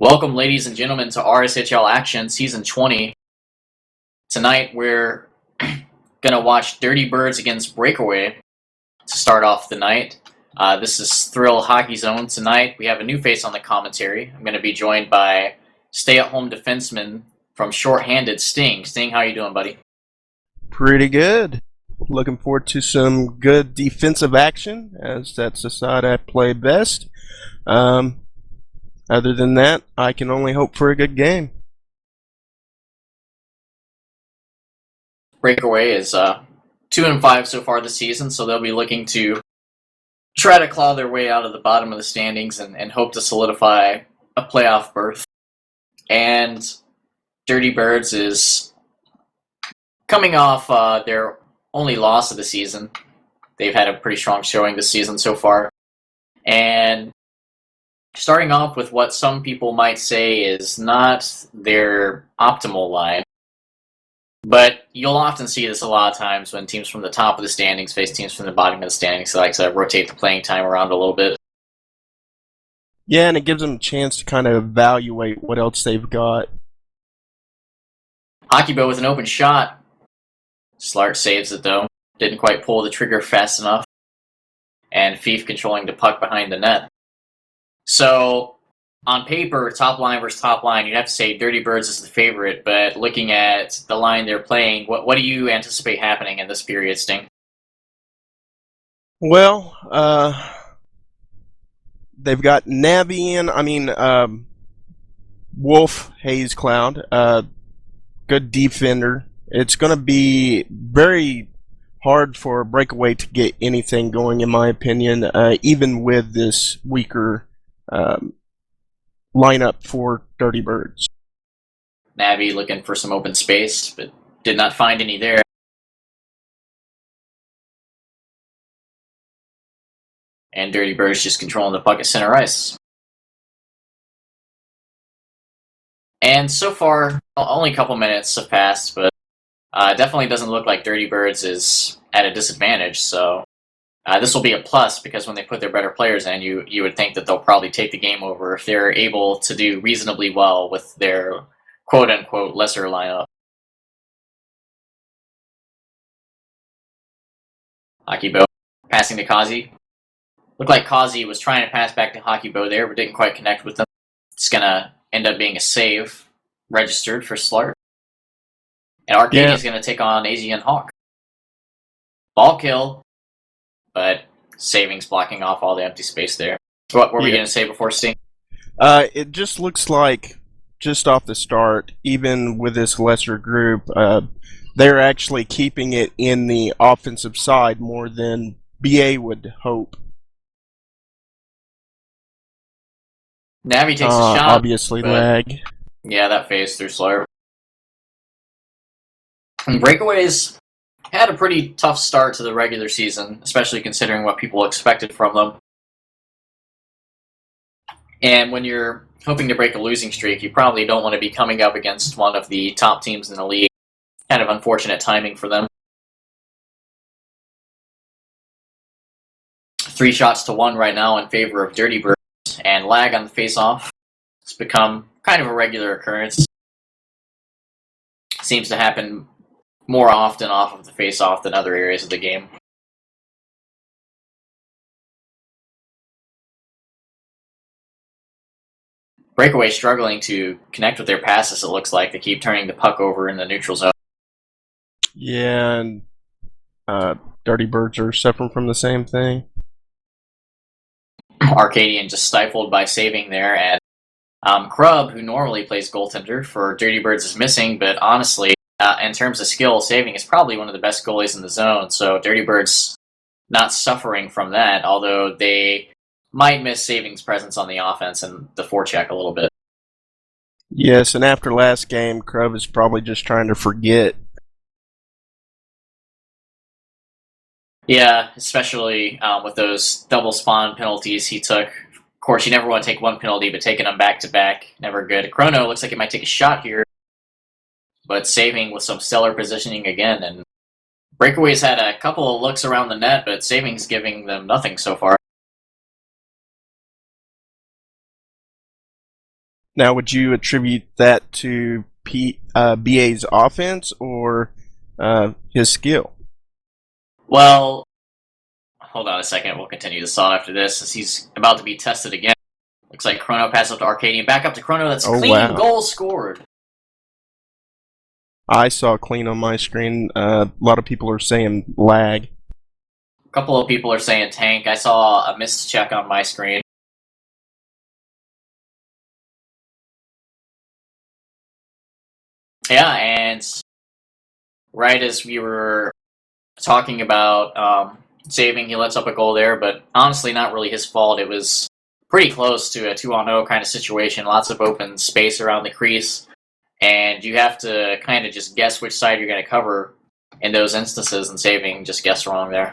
Welcome, ladies and gentlemen, to RSHL Action Season 20. Tonight, we're going to watch Dirty Birds against Breakaway to start off the night. This is Thrill Hockey Zone tonight. We have a new face on the commentary. I'm going to be joined by stay-at-home defenseman from Shorthanded, Sting. Sting, how you doing, buddy? Pretty good. Looking forward to some good defensive action, as that's the side I play best. Other than that, I can only hope for a good game. Breakaway is 2-5 so far this season, so they'll be looking to try to claw their way out of the bottom of the standings and hope to solidify a playoff berth. And Dirty Birds is coming off their only loss of the season. They've had a pretty strong showing this season so far. And starting off with what some people might say is not their optimal line. But you'll often see this a lot of times when teams from the top of the standings face teams from the bottom of the standings. They like to rotate the playing time around a little bit. Yeah, and it gives them a chance to kind of evaluate what else they've got. Hockeybo with an open shot. Slart saves it, though. Didn't quite pull the trigger fast enough. And Fief controlling the puck behind the net. So, on paper, top line versus top line, you'd have to say Dirty Birds is the favorite, but looking at the line they're playing, what do you anticipate happening in this period, Sting? Well, they've got Wolf, Hayes Cloud, good defender. It's going to be very hard for Breakaway to get anything going, in my opinion, even with this weaker lineup for Dirty Birds. Navi looking for some open space, but did not find any there. And Dirty Birds just controlling the puck at center ice. And so far, only a couple minutes have passed, but definitely doesn't look like Dirty Birds is at a disadvantage, so this will be a plus because when they put their better players in, you would think that they'll probably take the game over if they're able to do reasonably well with their quote-unquote lesser lineup. Hockeybo passing to Kazi. Looked like Kazi was trying to pass back to Hockeybo there, but didn't quite connect with them. It's going to end up being a save registered for Slart. And Arcadia's going to take on AZN Hawk. Ball kill. But Savings blocking off all the empty space there. What were we going to say before, Sting? It just looks like, just off the start, even with this lesser group, they're actually keeping it in the offensive side more than BA would hope. Navi takes a shot. Obviously, lag. Yeah, that phase through Slurp. And Breakaways had a pretty tough start to the regular season, especially considering what people expected from them. And when you're hoping to break a losing streak, you probably don't want to be coming up against one of the top teams in the league. Kind of unfortunate timing for them. 3-1 right now in favor of Dirty Birds, and lag on the face-off. It's become kind of a regular occurrence. Seems to happen more often off of the face-off than other areas of the game. Breakaway struggling to connect with their passes, it looks like. They keep turning the puck over in the neutral zone. Yeah, and Dirty Birds are suffering from the same thing. Arcadian just stifled by saving there, and Krub, who normally plays goaltender for Dirty Birds, is missing, but honestly, in terms of skill, Saving is probably one of the best goalies in the zone, so Dirty Birds not suffering from that, although they might miss Saving's presence on the offense and the forecheck a little bit. Yes, and after last game, Krub is probably just trying to forget. Yeah, especially with those double spawn penalties he took. Of course, you never want to take one penalty, but taking them back-to-back, never good. Chrono looks like he might take a shot here, but Saving with some stellar positioning again, and Breakaway's had a couple of looks around the net, but Saving's giving them nothing so far. Now, would you attribute that to BA's offense or his skill? Well, hold on a second. We'll continue this thought after this, as he's about to be tested again. Looks like Chrono passes up to Arcadian. Back up to Chrono. That's clean. Wow. Goal scored. I saw clean on my screen. A lot of people are saying lag. A couple of people are saying tank. I saw a missed check on my screen. Yeah, and right as we were talking about saving, he lets up a goal there, but honestly, not really his fault. It was pretty close to a 2-on-0 kind of situation. Lots of open space around the crease, and you have to kind of just guess which side you're going to cover in those instances, and saving just guessed wrong there.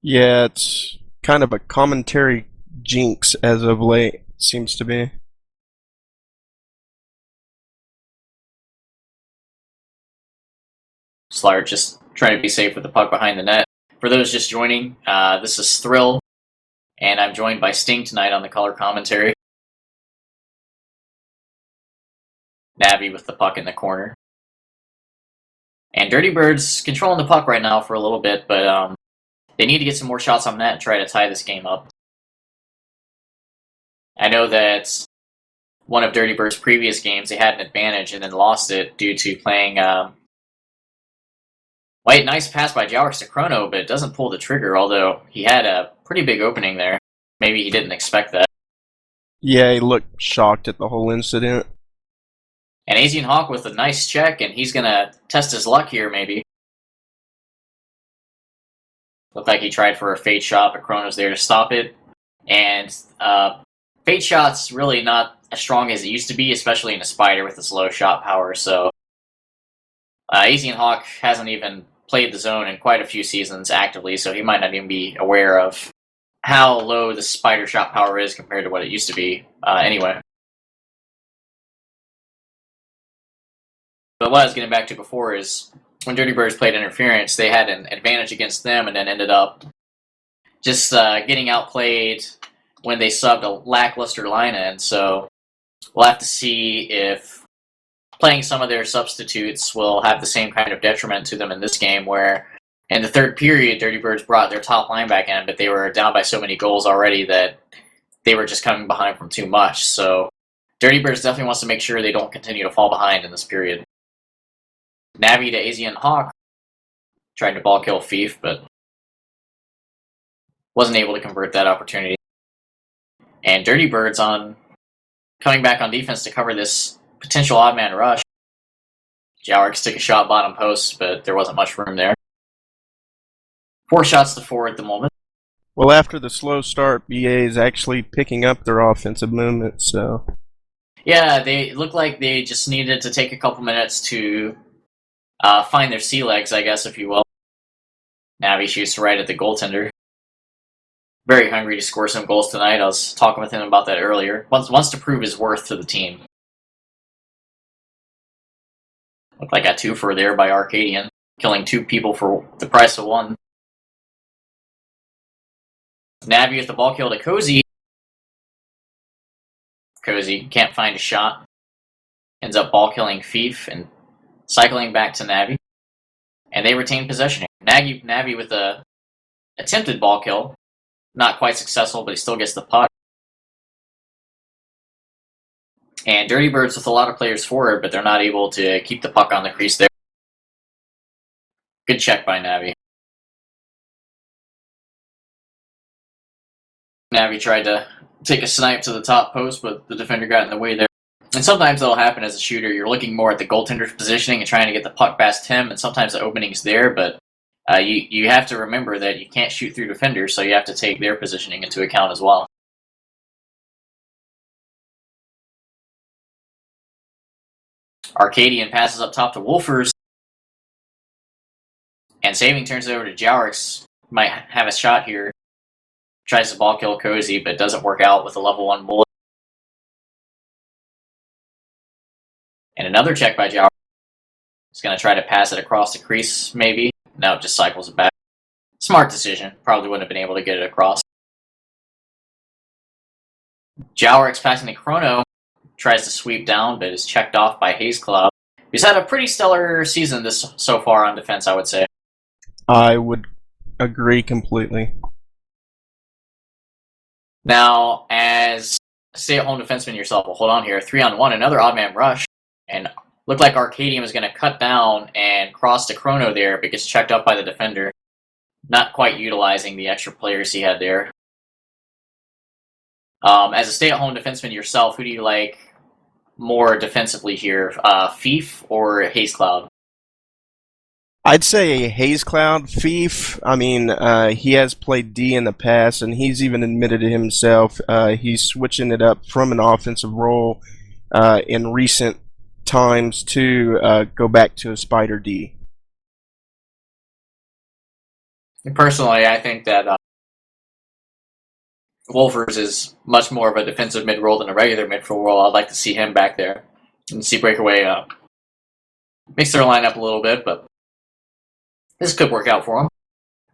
Yeah, it's kind of a commentary jinx as of late, seems to be. Slart just trying to be safe with the puck behind the net. For those just joining, this is Thrill, and I'm joined by Sting tonight on the color commentary. Navi with the puck in the corner. And Dirty Birds controlling the puck right now for a little bit, but they need to get some more shots on net and try to tie this game up. I know that one of Dirty Birds' previous games, they had an advantage and then lost it due to playing... Wait, nice pass by Jowers to Chrono, but it doesn't pull the trigger, although he had a pretty big opening there. Maybe he didn't expect that. Yeah, he looked shocked at the whole incident. And Asian Hawk with a nice check, and he's going to test his luck here, maybe. Looked like he tried for a fade shot, but Chrono's there to stop it. And fade shot's really not as strong as it used to be, especially in a Spider with its low shot power, so... Asian Hawk hasn't even played the zone in quite a few seasons actively, so he might not even be aware of how low the Spider shot power is compared to what it used to be anyway. But what I was getting back to before is when Dirty Birds played interference, they had an advantage against them and then ended up just getting outplayed when they subbed a lackluster line-in. So we'll have to see if playing some of their substitutes will have the same kind of detriment to them in this game, where in the third period, Dirty Birds brought their top line back in, but they were down by so many goals already that they were just coming behind from too much. So Dirty Birds definitely wants to make sure they don't continue to fall behind in this period. Navi to Asian Hawk. Tried to ball kill Fief, but wasn't able to convert that opportunity. And Dirty Birds coming back on defense to cover this potential odd man rush. Jowrix took a shot bottom post, but there wasn't much room there. 4 shots to 4 at the moment. Well, after the slow start, BA is actually picking up their offensive movement, so... Yeah, they look like they just needed to take a couple minutes to find their sea legs, I guess, if you will. Navi shoots right at the goaltender. Very hungry to score some goals tonight. I was talking with him about that earlier. Wants to prove his worth to the team. Looked like a 2-for there by Arcadian, killing 2 people for the price of 1. Navi with the ball kill to Cozy. Cozy can't find a shot. Ends up ball killing Fief and cycling back to Navi. And they retain possession. Navi with a attempted ball kill. Not quite successful, but he still gets the puck. And Dirty Birds with a lot of players forward, but they're not able to keep the puck on the crease there. Good check by Navi. Navi tried to take a snipe to the top post, but the defender got in the way there. And sometimes that'll happen as a shooter. You're looking more at the goaltender's positioning and trying to get the puck past him, and sometimes the opening's there, but you have to remember that you can't shoot through defenders, so you have to take their positioning into account as well. Arcadian passes up top to Wolfers. And saving turns it over to Jowrix. Might have a shot here. Tries to ball kill Cozy, but doesn't work out with a level 1 bullet. And another check by Jowrix. He's going to try to pass it across the crease, maybe. No, just cycles it back. Smart decision. Probably wouldn't have been able to get it across. Jowrix passing to Chrono. tries to sweep down, but is checked off by Hayes Cloud. He's had a pretty stellar season this so far on defense, I would say. I would agree completely. Now, as a stay-at-home defenseman yourself, well, hold on here. 3-on-1, another odd man rush, and looked like Arcadian was going to cut down and cross to Chrono there, but gets checked up by the defender. Not quite utilizing the extra players he had there. As a stay-at-home defenseman yourself, who do you like more defensively here, Fief or Hayes Cloud? I'd say Hayes Cloud. Fief, I mean, he has played D in the past, and he's even admitted it himself. He's switching it up from an offensive role in recent times to go back to a Spider D. Personally, I think that Wolfers is much more of a defensive mid role than a regular mid role. I'd like to see him back there and see Breakaway mix their lineup a little bit, but this could work out for him.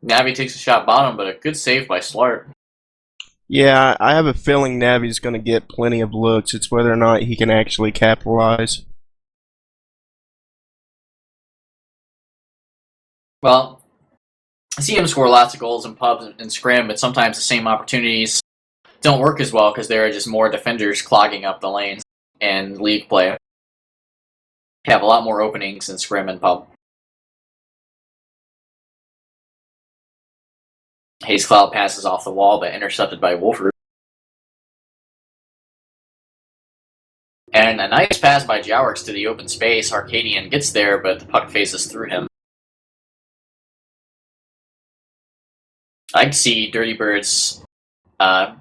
Navi takes a shot bottom, but a good save by Slart. Yeah, I have a feeling Navi's going to get plenty of looks. It's whether or not he can actually capitalize. Well, I see him score lots of goals in pubs and scrim, but sometimes the same opportunities don't work as well because there are just more defenders clogging up the lanes in league play. Have a lot more openings in scrim and pub. Hayes Cloud passes off the wall, but intercepted by Wolfers. And a nice pass by Jowrix to the open space. Arcadian gets there, but the puck faces through him. I can see Dirty Birds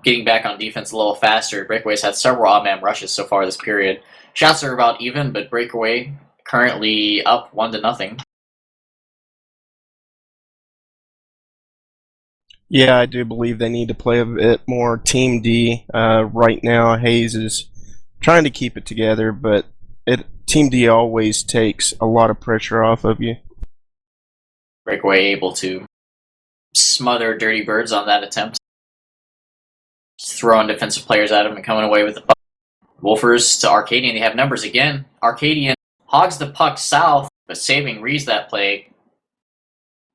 getting back on defense a little faster. Breakaway's had several odd-man rushes so far this period. Shots are about even, but Breakaway currently up 1-0. Yeah, I do believe they need to play a bit more Team D. Right now, Hayes is trying to keep it together, but Team D always takes a lot of pressure off of you. Breakaway able to smother Dirty Birds on that attempt. Just throwing defensive players at him and coming away with the puck. Wolfers to Arcadian. They have numbers again. Arcadian hogs the puck south, but saving reads that play.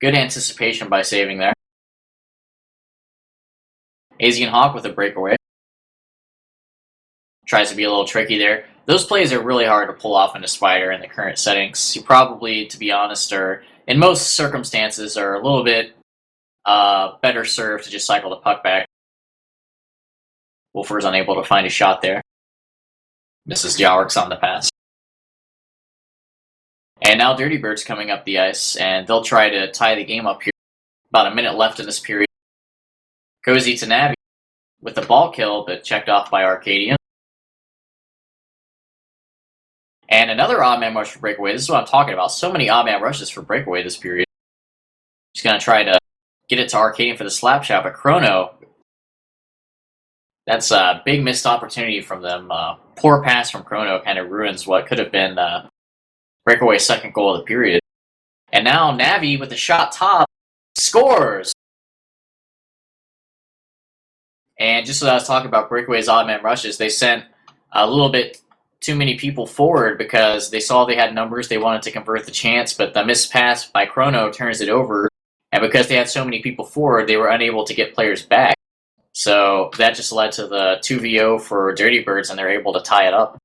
Good anticipation by saving there. Asian Hawk with a breakaway. Tries to be a little tricky there. Those plays are really hard to pull off in a Spider in the current settings. You probably, to be honest, are in most circumstances are a little bit better served to just cycle the puck back. Wolfer is unable to find a shot there. Misses Jowrix on the pass. And now Dirty Birds coming up the ice, and they'll try to tie the game up here. About a minute left in this period. Cozy to Navi with the ball kill, but checked off by Arcadian. And another odd man rush for Breakaway. This is what I'm talking about. So many odd man rushes for Breakaway this period. He's going to try to get it to Arcadian for the slap shot, but Chrono, that's a big missed opportunity from them. Poor pass from Chrono kind of ruins what could have been Breakaway's second goal of the period. And now Navi with the shot top scores! And just as I was talking about Breakaway's odd man rushes, they sent a little bit too many people forward because they saw they had numbers, they wanted to convert the chance, but the missed pass by Chrono turns it over, and because they had so many people forward, they were unable to get players back. So that just led to the 2-0 for Dirty Birds, and they're able to tie it up.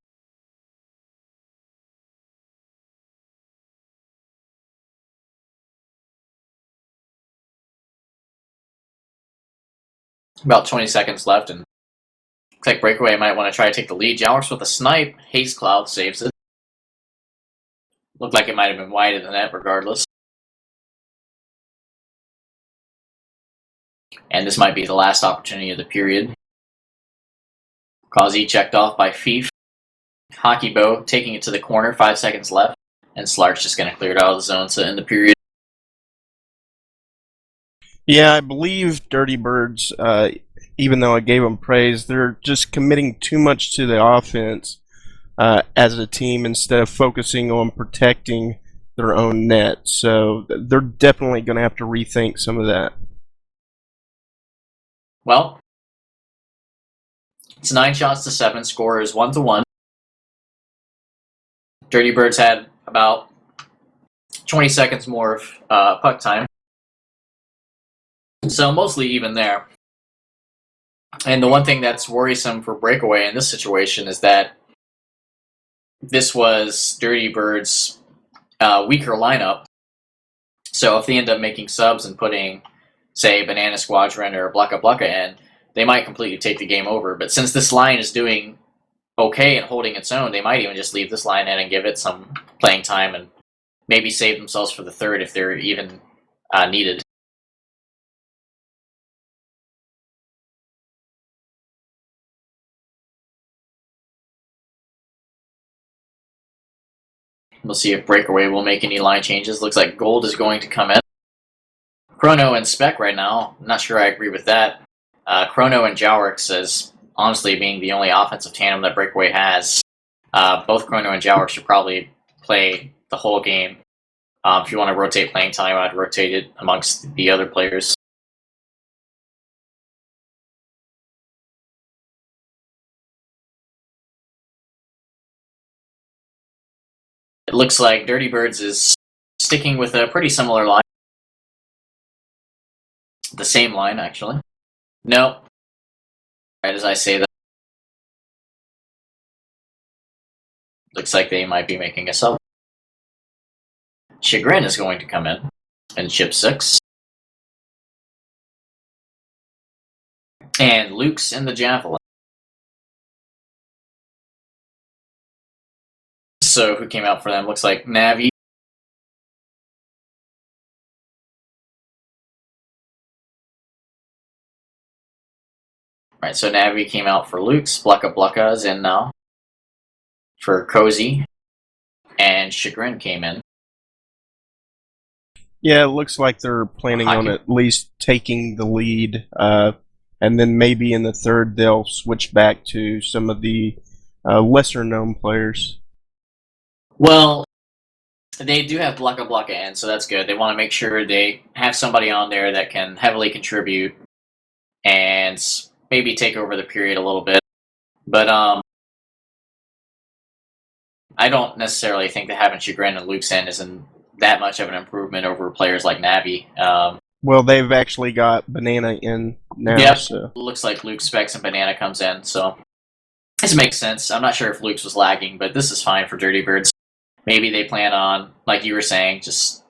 About 20 seconds left, and looks like Breakaway might want to try to take the lead. Jowrix with a snipe. Hayes Cloud saves it. Looked like it might have been wide of the net regardless. And this might be the last opportunity of the period. Causey checked off by Fief. Hockey Bow taking it to the corner, 5 seconds left. And Slark's just going to clear it out of the zone to end the period. Yeah, I believe Dirty Birds, even though I gave them praise, they're just committing too much to the offense as a team instead of focusing on protecting their own net. So they're definitely going to have to rethink some of that. Well, it's 9 shots to 7. Score is 1-1. Dirty Birds had about 20 seconds more of puck time. So mostly even there. And the one thing that's worrisome for Breakaway in this situation is that this was Dirty Birds' weaker lineup. So if they end up making subs and putting, say, Banana Squadron or Blucka Blucka in, they might completely take the game over. But since this line is doing okay and holding its own, they might even just leave this line in and give it some playing time and maybe save themselves for the third if they're even needed. We'll see if Breakaway will make any line changes. Looks like Gold is going to come in. Chrono and Spec right now. I'm not sure I agree with that. Chrono and Jowrix as honestly being the only offensive tandem that Breakaway has. Both Chrono and Jowrix should probably play the whole game. If you want to rotate playing time, I'd rotate it amongst the other players. It looks like Dirty Birds is sticking with a pretty similar line. The same line, actually. No. Right as I say that. Looks like they might be making a sub. Chagrin is going to come in and chip 6. And Luke's in the Javelin. So who came out for them? Looks like Navi. Right, so Navi came out for Luke's. Blucka Blucka is in now for Cozy. And Chagrin came in. Yeah, it looks like they're planning on at least taking the lead, and then maybe in the third they'll switch back to some of the lesser-known players. Well, they do have Blucka Blucka in, so that's good. They want to make sure they have somebody on there that can heavily contribute and maybe take over the period a little bit. But I don't necessarily think that having Chagrin and Luke's in isn't that much of an improvement over players like Navi. Well, they've actually got Banana in now. Yep. So. Looks like Luke specs and Banana comes in, so this makes sense. I'm not sure if Luke's was lagging, but this is fine for Dirty Birds. Maybe they plan on, like you were saying, just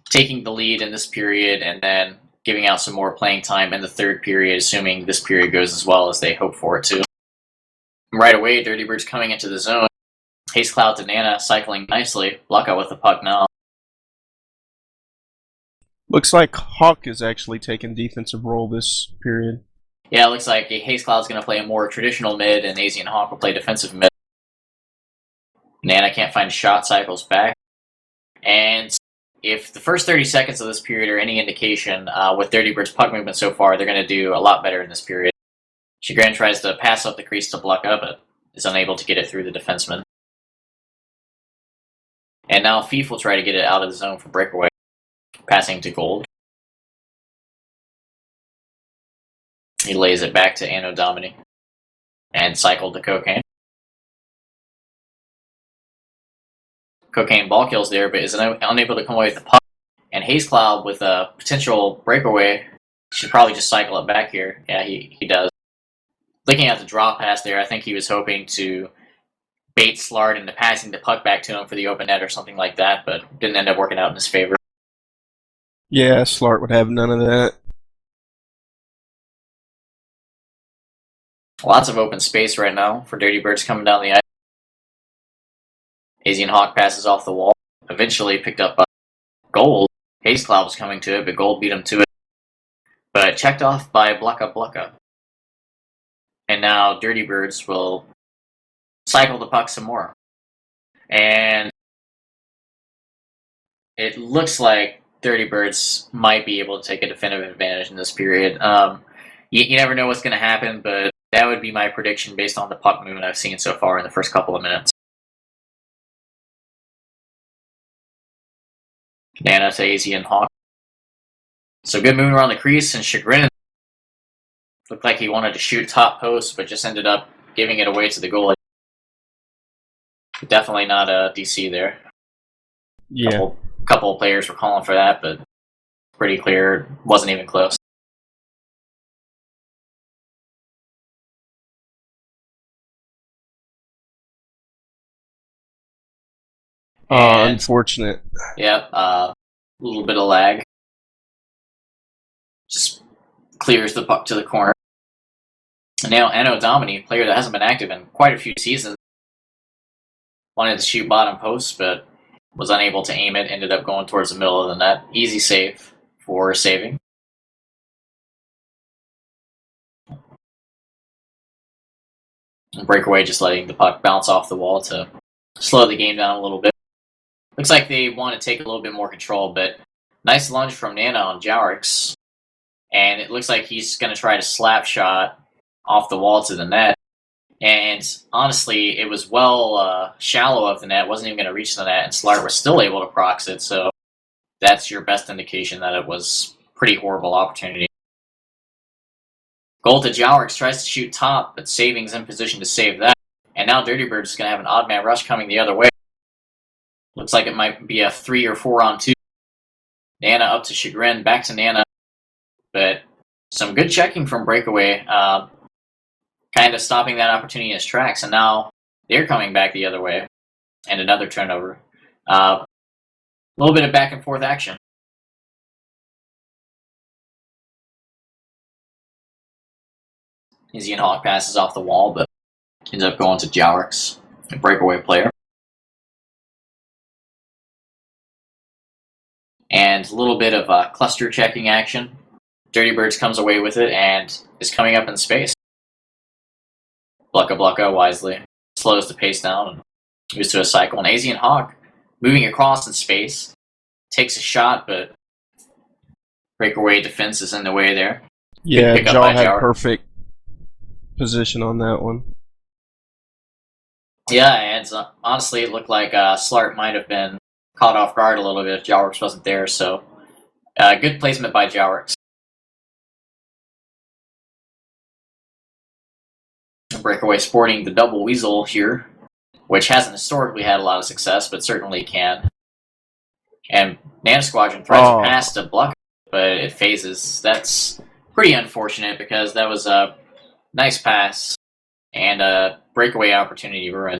taking the lead in this period and then giving out some more playing time in the third period, assuming this period goes as well as they hope for it to. Right away, Dirty Birds coming into the zone. Haze Cloud to Nana cycling nicely. Blucka with the puck now. Looks like Hawk is actually taking defensive role this period. Yeah, it looks like Haze Cloud's going to play a more traditional mid, and AZ and Hawk will play defensive mid. Nana can't find a shot, cycles back. And if the first 30 seconds of this period are any indication, with Dirty Bird's puck movement so far, they're going to do a lot better in this period. Chagrin tries to pass up the crease to Blucka, but is unable to get it through the defenseman. And now Fief will try to get it out of the zone for Breakaway. Passing to Gold. He lays it back to Anno Domini. And cycled to Cocaine. Cocaine ball kills there, but is unable to come away with the puck. And Haze Cloud with a potential breakaway should probably just cycle it back here. Yeah, he does. Looking at the draw pass there, I think he was hoping to bait Slard into passing the puck back to him for the open net or something like that, but didn't end up working out in his favor. Yeah, Slart would have none of that. Lots of open space right now for Dirty Birds coming down the ice. AZ and Hawk passes off the wall. Eventually picked up by Gold. Haze Cloud was coming to it, but Gold beat him to it. But checked off by Blucka Blucka. And now Dirty Birds will cycle the puck some more. And it looks like Dirty Birds might be able to take a definitive advantage in this period. You never know what's going to happen, but that would be my prediction based on the puck movement I've seen so far in the first couple of minutes. Nana to AZ and Hawk. So good movement around the crease, and Chagrin looked like he wanted to shoot top post, but just ended up giving it away to the goalie. definitely not a DC there. Yeah. Couple of players were calling for that, but pretty clear, wasn't even close. Unfortunate. Yep, a little bit of lag. Just clears the puck to the corner. And now Eno Domini, player that hasn't been active in quite a few seasons, wanted to shoot bottom post, but was unable to aim it. Ended up going towards the middle of the net. Easy save for saving. And breakaway just letting the puck bounce off the wall to slow the game down a little bit. Looks like they want to take a little bit more control, but nice lunge from Nana on Jowrix. And it looks like he's going to try to slap shot off the wall to the net. And honestly, it was well shallow of the net. Wasn't even going to reach the net, and Slart was still able to prox it. So that's your best indication that it was pretty horrible opportunity. Goal to Jowrix, tries to shoot top, but Saving's in position to save that. And now Dirty Birds is going to have an odd man rush coming the other way. Looks like it might be a 3 or 4 on 2. Nana up to Chagrin, back to Nana. But some good checking from Breakaway, kind of stopping that opportunity in its tracks. And now they're coming back the other way. And another turnover. A little bit of back and forth action. Izzy and Hawk passes off the wall, but ends up going to Jowrix, a breakaway player. And a little bit of cluster checking action. Dirty Birds comes away with it and is coming up in space. Blucka wisely slows the pace down and moves to a cycle. And AZ and Hawk moving across in space. Takes a shot, but breakaway defense is in the way there. Yeah, Jaw had perfect position on that one. Yeah, and honestly, it looked like Slart might have been caught off guard a little bit if Jowrix wasn't there. So, good placement by Jowrix. Breakaway sporting the double weasel here, which hasn't historically had a lot of success, but certainly can. And Nana Squadron threads a pass to Bluck, but it phases. That's pretty unfortunate because that was a nice pass and a breakaway opportunity ruined.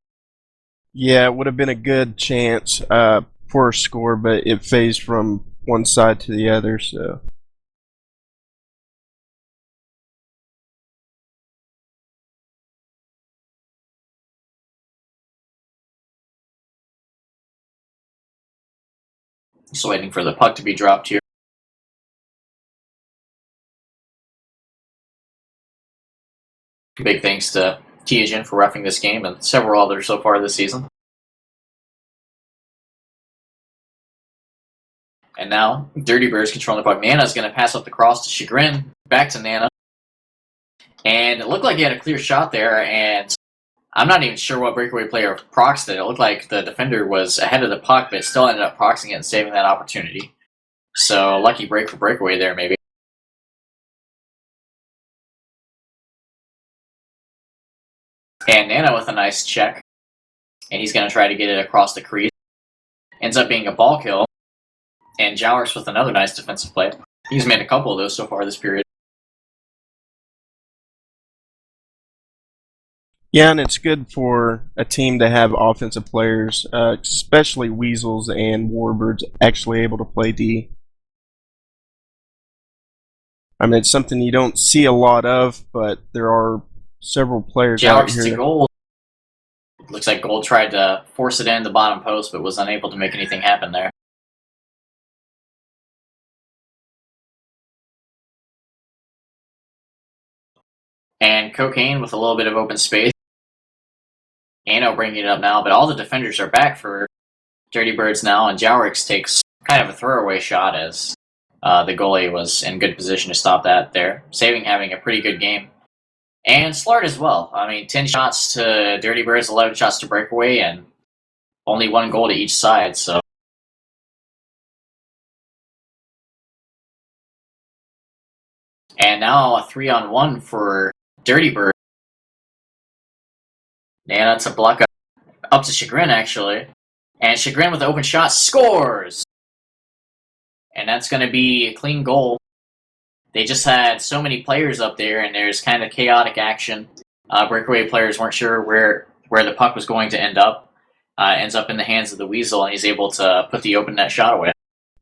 Yeah, it would have been a good chance for a score, but it phased from one side to the other, so. Just waiting for the puck to be dropped here. Big thanks to Tiagen for reffing this game and several others so far this season. And now, Dirty Birds controlling the puck. Nana's going to pass up the cross to Chagrin. Back to Nana. And it looked like he had a clear shot there, and I'm not even sure what breakaway player proxed it. It looked like the defender was ahead of the puck, but still ended up proxing it and saving that opportunity. So, lucky break for breakaway there, maybe. And Nana with a nice check. And he's going to try to get it across the crease. Ends up being a ball kill. And Jowrix with another nice defensive play. He's made a couple of those so far this period. Yeah, and it's good for a team to have offensive players, especially Weasels and Warbirds, actually able to play D. I mean, it's something you don't see a lot of, but there are several players out here. Jowrix to Gold. Looks like Gold tried to force it in the bottom post, but was unable to make anything happen there. And Cocaine with a little bit of open space. Ano bringing it up now, but all the defenders are back for Dirty Birds now, and Jowrix takes kind of a throwaway shot as the goalie was in good position to stop that there. Saving having a pretty good game. And Slart as well. I mean, 10 shots to Dirty Birds, 11 shots to Breakaway, and only 1 goal to each side, so. And now a 3-on-1 for Dirty Bird. Nana to Blucka. up to Chagrin, actually. And Chagrin with the open shot scores! And that's going to be a clean goal. They just had so many players up there, and there's kind of chaotic action. Breakaway players weren't sure where the puck was going to end up. Ends up in the hands of the Weasel, and he's able to put the open net shot away.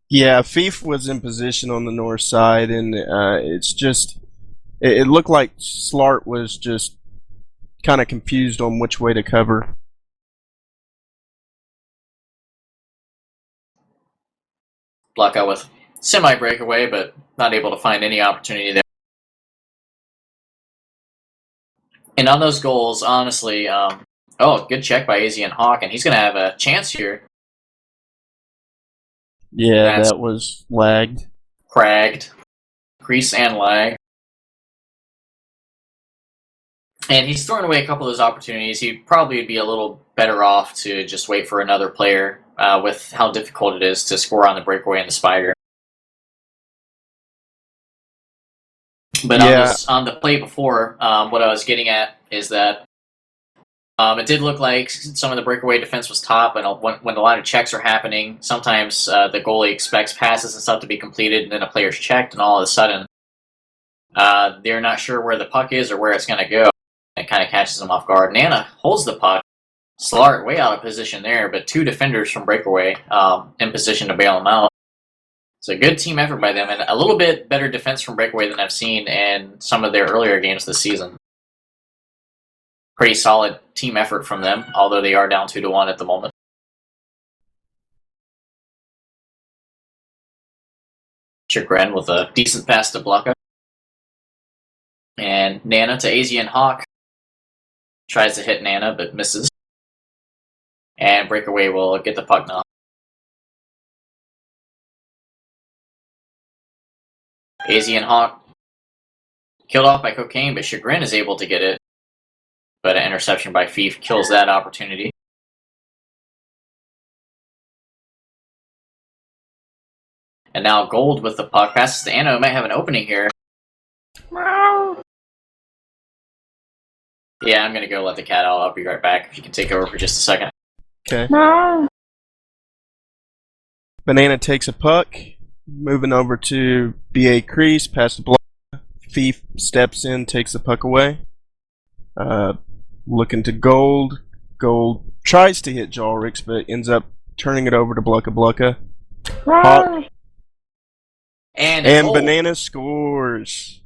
Yeah, Fief was in position on the north side, and it's just it looked like Slart was just kind of confused on which way to cover. Blackout with semi-breakaway, but not able to find any opportunity there. And on those goals, honestly, good check by Asian Hawk, and he's going to have a chance here. Yeah, that was lagged. Cragged. Crease and lag. And he's thrown away a couple of those opportunities. He'd probably be a little better off to just wait for another player with how difficult it is to score on the breakaway and the spider. But on the play before, what I was getting at is that it did look like some of the breakaway defense was top, and when a lot of checks are happening, sometimes the goalie expects passes and stuff to be completed, and then a player's checked, and all of a sudden they're not sure where the puck is or where it's going to go. It kind of catches them off guard. Nana holds the puck. Slart way out of position there, but two defenders from breakaway in position to bail him out. It's a good team effort by them, and a little bit better defense from breakaway than I've seen in some of their earlier games this season. Pretty solid team effort from them, although they are down 2-1 at the moment. Chagrin with a decent pass to Blucka. And Nana to Asian Hawk. Tries to hit Nana, but misses. And breakaway will get the puck now. Asian Hawk killed off by Cocaine, but Chagrin is able to get it. But an interception by Fief kills that opportunity. And now Gold with the puck. Passes to Anno. Might have an opening here. Yeah, I'm going to go let the cat out. I'll be right back if you can take over for just a second. Okay. Banana takes a puck. Moving over to BA Crease. Past the block. Fief steps in, takes the puck away. Looking to Gold. Gold tries to hit Jalrix, but ends up turning it over to Blucka. Hawk. And Banana scores.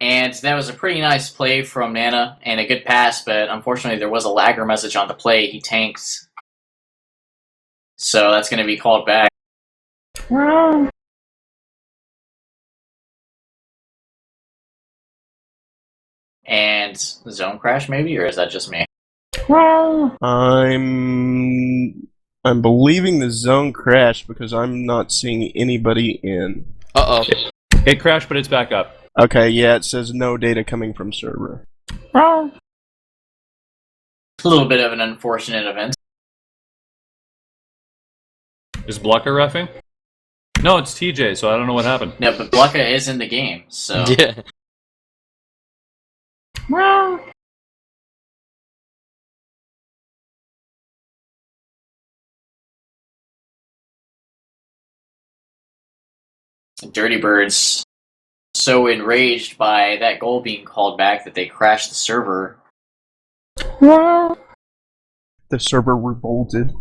And that was a pretty nice play from Nana and a good pass, but unfortunately there was a lagger message on the play. He tanked. So that's going to be called back. And zone crash maybe, or is that just me? I'm believing the zone crashed because I'm not seeing anybody in. Uh-oh. It crashed, but it's back up. Okay, yeah, it says no data coming from server. A little bit of an unfortunate event. Is Blucka reffing? No, it's TJ, so I don't know what happened. No, but Blucka is in the game, so... Yeah. Dirty Birds so enraged by that goal being called back that they crashed the server. The server revolted.